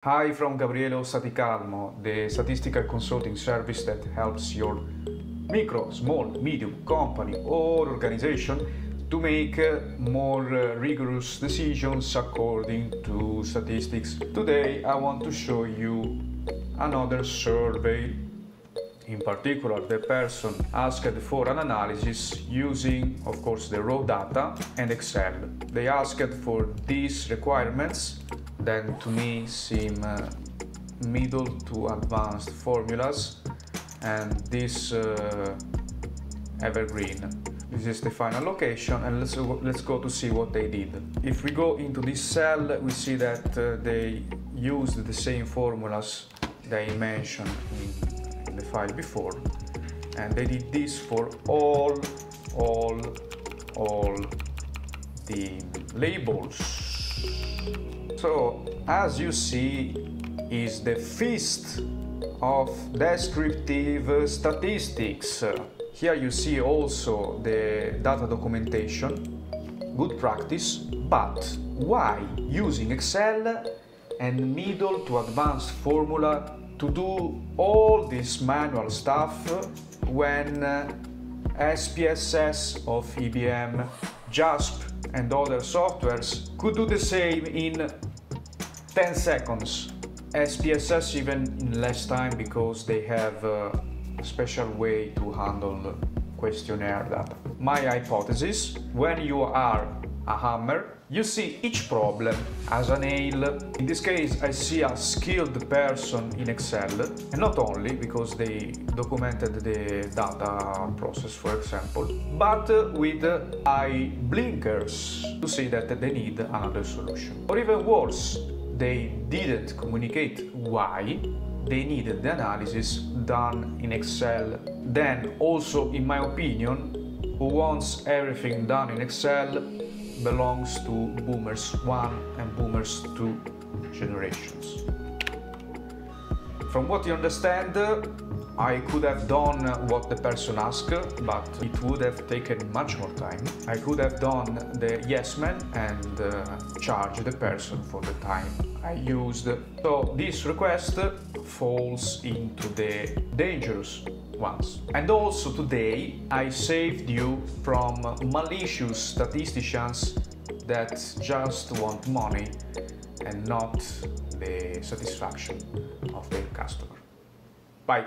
Hi from Gabriele Staticalmo, the statistical consulting service that helps your micro, small, medium company or organization to make more rigorous decisions according to statistics. Today I want to show you another survey. In particular, the person asked for an analysis using, of course, the raw data and Excel. They asked for these requirements that to me seem middle to advanced formulas, and this evergreen. This is the final location, and let's go to see what they did. If we go into this cell, we see that they used the same formulas they mentioned in the file before, and they did this for all the labels. So as you see, is the feast of descriptive statistics. Here you see also the data documentation, good practice, but why using Excel and middle to advanced formula to do all this manual stuff when SPSS of IBM, JASP and other softwares could do the same in 10 seconds. SPSS even in less time because they have a special way to handle questionnaire data. My hypothesis: when you are a hammer, you see each problem as a nail. In this case, I see a skilled person in Excel, and not only because they documented the data process, for example, but with eye blinkers to see that they need another solution. Or even worse, they didn't communicate why they needed the analysis done in Excel. Then also, in my opinion, who wants everything done in Excel belongs to Boomers 1 and Boomers 2 generations. From what you understand, I could have done what the person asked, but it would have taken much more time. I could have done the yes man and charged the person for the time I used. So this request falls into the dangerous ones. And also today I saved you from malicious statisticians that just want money and not the satisfaction of their customer. Bye.